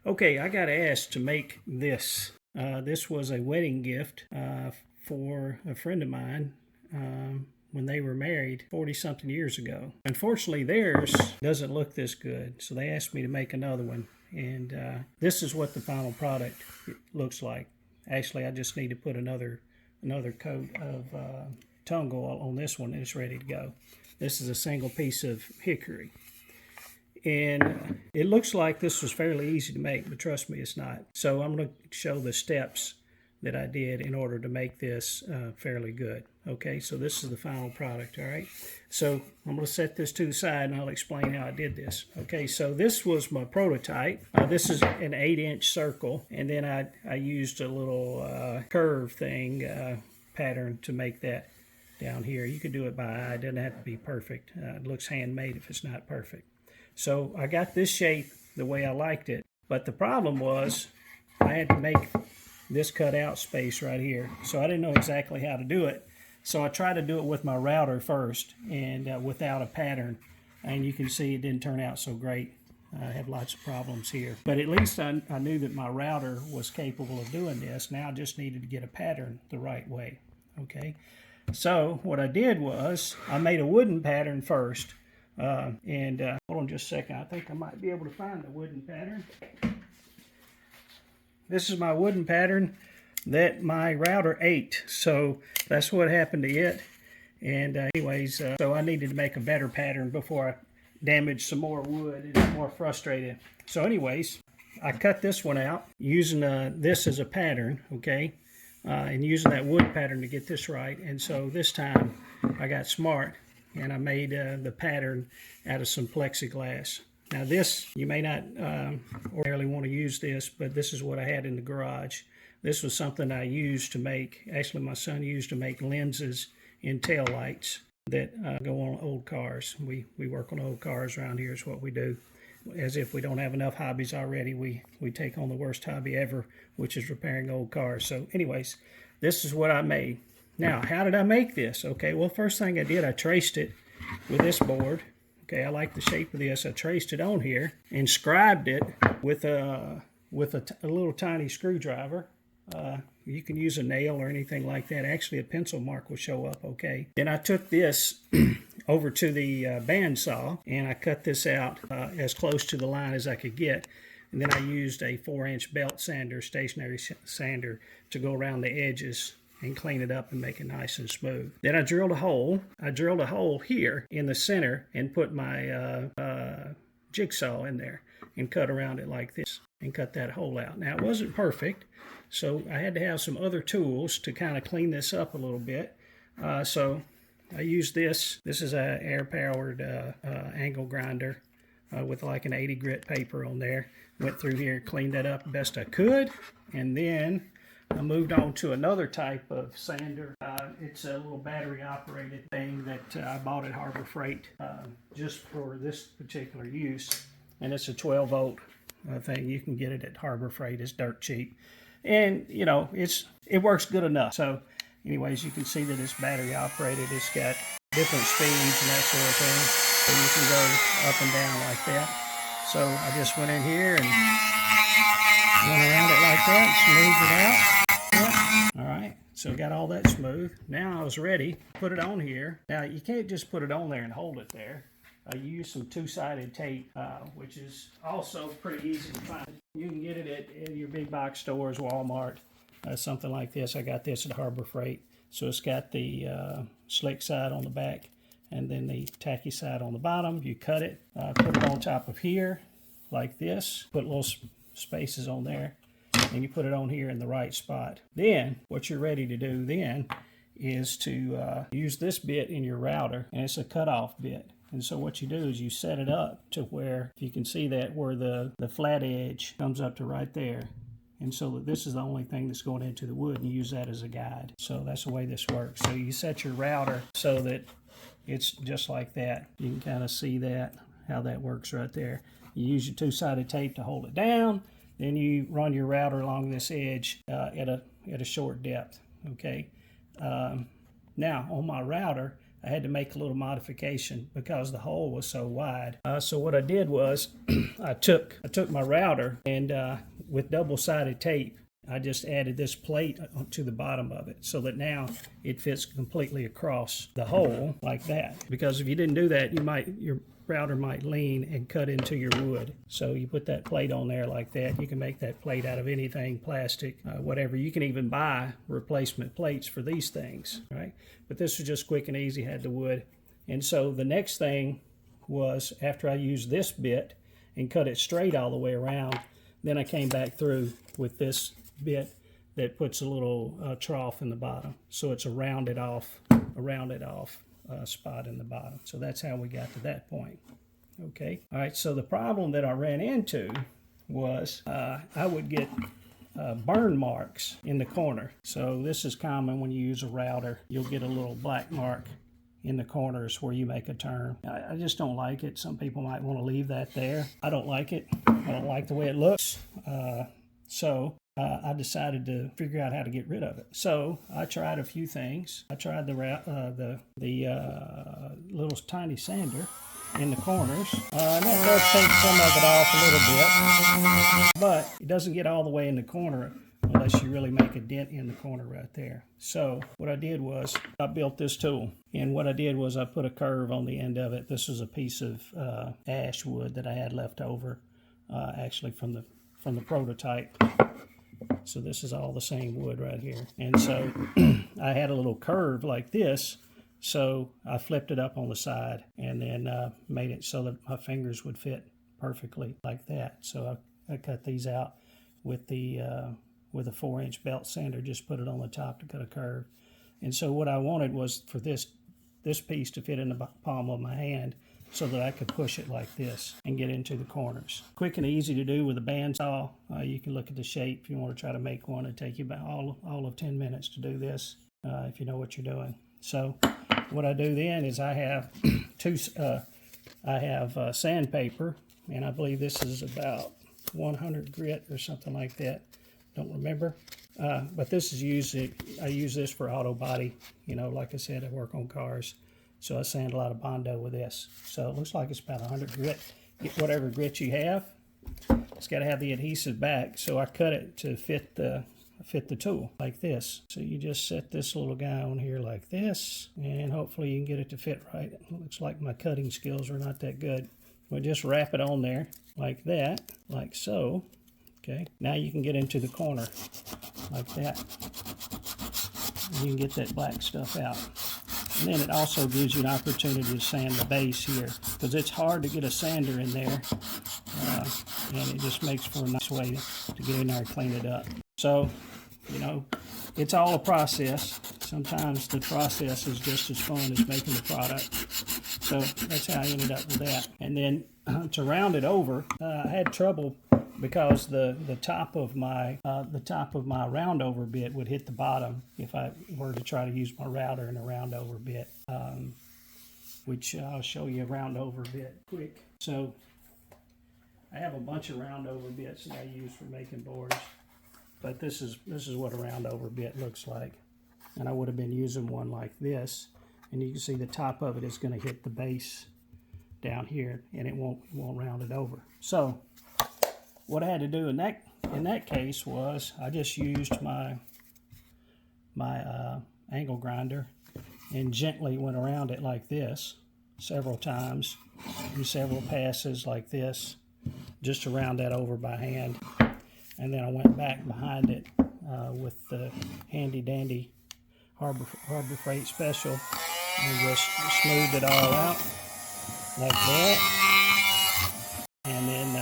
Okay, I got asked to make this. This was a wedding gift for a friend of mine when they were married 40-something years ago. Unfortunately, theirs doesn't look this good, so they asked me to make another one. And this is what the final product looks like. Actually, I just need to put another coat of tongue oil on this one, and it's ready to go. This is a single piece of hickory. And it looks like this was fairly easy to make, but trust me, it's not. So I'm going to show the steps that I did in order to make this fairly good. Okay, so this is the final product, all right? So I'm going to set this to the side and I'll explain how I did this. Okay, so this was my prototype. This is an 8-inch circle, and then I used a little curve thing pattern to make that down here. You could do it by eye, it doesn't have to be perfect. It looks handmade if it's not perfect. So I got this shape the way I liked it, but the problem was I had to make this cutout space right here. So I didn't know exactly how to do it. So I tried to do it with my router first and without a pattern. And you can see it didn't turn out so great. I have lots of problems here. But at least I knew that my router was capable of doing this. Now I just needed to get a pattern the right way. Okay. So what I did was I made a wooden pattern first. Hold on just a second. I think I might be able to find the wooden pattern. This is my wooden pattern that my router ate. So that's what happened to it. And so I needed to make a better pattern before I damaged some more wood and got more frustrated. So anyways, I cut this one out using this as a pattern, okay? And using that wood pattern to get this right. And so this time I got smart and I made the pattern out of some plexiglass. Now this, you may not ordinarily want to use this, but this is what I had in the garage. This was something I used to make, actually my son used to make lenses in tail lights that go on old cars. We work on old cars around here is what we do. As if we don't have enough hobbies already, we take on the worst hobby ever, which is repairing old cars. So anyways, this is what I made. Now, how did I make this? Okay, well, first thing I did, I traced it with this board. Okay, I like the shape of this. I traced it on here and scribed it with a little tiny screwdriver. You can use a nail or anything like that. Actually, a pencil mark will show up okay. Then I took this over to the bandsaw and I cut this out as close to the line as I could get. And then I used a 4-inch belt sander, stationary sander, to go around the edges and clean it up and make it nice and smooth. Then I drilled a hole. I drilled a hole here in the center and put my jigsaw in there and cut around it like this and cut that hole out. Now it wasn't perfect, so I had to have some other tools to kind of clean this up a little bit. So I used this. This is an air-powered angle grinder with like an 80 grit paper on there. Went through here, cleaned that up best I could, and then I moved on to another type of sander. It's a little battery-operated thing that I bought at Harbor Freight just for this particular use, and it's a 12-volt thing. You can get it at Harbor Freight. It's dirt cheap, and you know it works good enough. So, anyways, you can see that it's battery-operated. It's got different speeds and that sort of thing, so you can go up and down like that. So I just went in here and went around it like that, smoothed it out. All right, so got all that smooth. Now I was ready. Put it on here. Now you can't just put it on there and hold it there. You use some 2-sided tape, which is also pretty easy to find. You can get it at your big box stores, Walmart, something like this. I got this at Harbor Freight. So it's got the slick side on the back and then the tacky side on the bottom. You cut it, put it on top of here like this. Put little spaces on there. And you put it on here in the right spot. Then what you're ready to do then is to use this bit in your router, and it's a cutoff bit. And so what you do is you set it up to where, if you can see that, where the flat edge comes up to right there. And so this is the only thing that's going into the wood, and you use that as a guide. So that's the way this works. So you set your router so that it's just like that. You can kind of see that, how that works right there. You use your 2-sided tape to hold it down. Then you run your router along this edge at a short depth, okay? Now, on my router, I had to make a little modification because the hole was so wide. So what I did was I took my router and with double-sided tape, I just added this plate to the bottom of it so that now it fits completely across the hole like that. Because if you didn't do that, your router might lean and cut into your wood. So you put that plate on there like that. You can make that plate out of anything, plastic, whatever. You can even buy replacement plates for these things, right? But this was just quick and easy, had the wood. And so the next thing was, after I used this bit and cut it straight all the way around, then I came back through with this bit that puts a little trough in the bottom. So it's a rounded off spot in the bottom. So that's how we got to that point. Okay. All right. So the problem that I ran into was I would get burn marks in the corner. So this is common when you use a router. You'll get a little black mark in the corners where you make a turn. I just don't like it. Some people might want to leave that there. I don't like it. I don't like the way it looks. So I decided to figure out how to get rid of it. So I tried a few things. I tried the little tiny sander in the corners. And that does take some of it off a little bit, but it doesn't get all the way in the corner unless you really make a dent in the corner right there. So what I did was I built this tool, and what I did was I put a curve on the end of it. This was a piece of ash wood that I had left over, actually from the prototype. So this is all the same wood right here. And so I had a little curve like this. So I flipped it up on the side and then made it so that my fingers would fit perfectly like that. So I cut these out with a 4-inch belt sander, just put it on the top to cut a curve. And so what I wanted was for this piece to fit in the palm of my hand so that I could push it like this and get into the corners. Quick and easy to do with a bandsaw. You can look at the shape if you want to try to make one. It'll take you about all of 10 minutes to do this if you know what you're doing. So what I do then is I have sandpaper, and I believe this is about 100 grit or something like that. Don't remember. But this is I use this for auto body. You know, like I said, I work on cars. So I sand a lot of Bondo with this. So it looks like it's about 100 grit. Get whatever grit you have. It's got to have the adhesive back. So I cut it to fit the tool like this. So you just set this little guy on here like this, and hopefully you can get it to fit right. It looks like my cutting skills are not that good. We'll just wrap it on there like that, like so. Okay, now you can get into the corner like that. You can get that black stuff out. And then it also gives you an opportunity to sand the base here, because it's hard to get a sander in there, and it just makes for a nice way to get in there and clean it up. So, you know, it's all a process. Sometimes the process is just as fun as making the product. So that's how I ended up with that. And then to round it over, I had trouble because the top of my round over bit would hit the bottom if I were to try to use my router in a round over bit, which I'll show you a round over bit quick. So I have a bunch of round over bits that I use for making boards, but this is what a round over bit looks like. And I would have been using one like this, and you can see the top of it is going to hit the base down here, and it won't round it over. So what I had to do in that case was I just used my angle grinder and gently went around it like this several times in several passes like this, just to round that over by hand. And then I went back behind it with the handy dandy Harbor Freight Special and just smoothed it all out like that. And then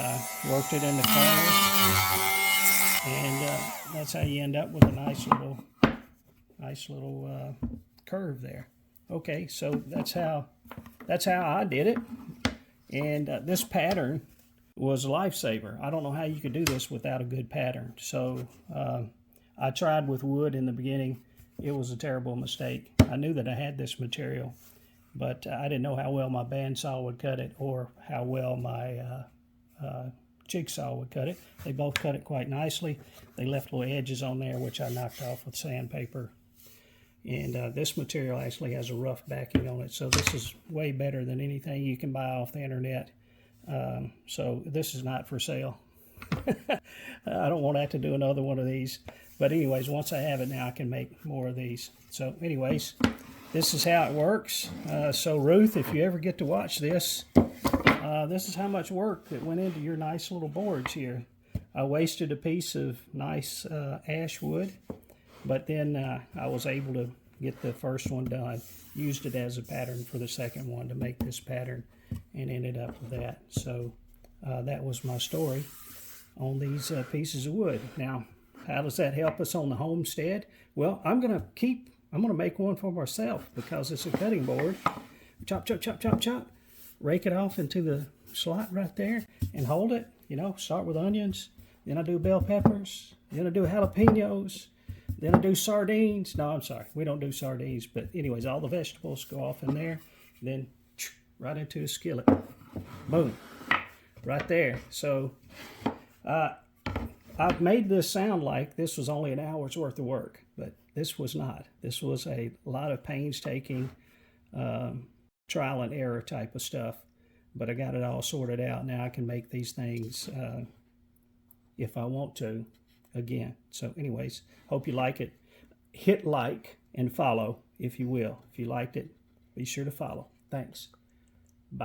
worked it in the corners, and that's how you end up with a nice little curve there. Okay, so that's how I did it, and this pattern was a lifesaver. I don't know how you could do this without a good pattern. So I tried with wood in the beginning. It was a terrible mistake. I knew that I had this material, but I didn't know how well my bandsaw would cut it or how well my jigsaw would cut it. They both cut it quite nicely. They left little edges on there, which I knocked off with sandpaper. And this material actually has a rough backing on it, so this is way better than anything you can buy off the internet. So this is not for sale. I don't want to have to do another one of these. But anyways, once I have it now, I can make more of these. So anyways, this is how it works. So Ruth, if you ever get to watch this, this is how much work that went into your nice little boards here. I wasted a piece of nice ash wood, but then I was able to get the first one done. Used it as a pattern for the second one to make this pattern, and ended up with that. So that was my story on these pieces of wood. Now, how does that help us on the homestead? Well, I'm gonna make one for myself because it's a cutting board. Chop, chop, chop, chop, chop. Rake it off into the slot right there and hold it. You know, start with onions, then I do bell peppers, then I do jalapenos, then I do sardines. No, I'm sorry, we don't do sardines, but anyways, all the vegetables go off in there, then right into a skillet. Boom, right there. So I've made this sound like this was only an hour's worth of work, but this was not. This was a lot of painstaking trial and error type of stuff, but I got it all sorted out. Now I can make these things if I want to again. So anyways, hope you like it. Hit like and follow if you will. If you liked it, be sure to follow. Thanks.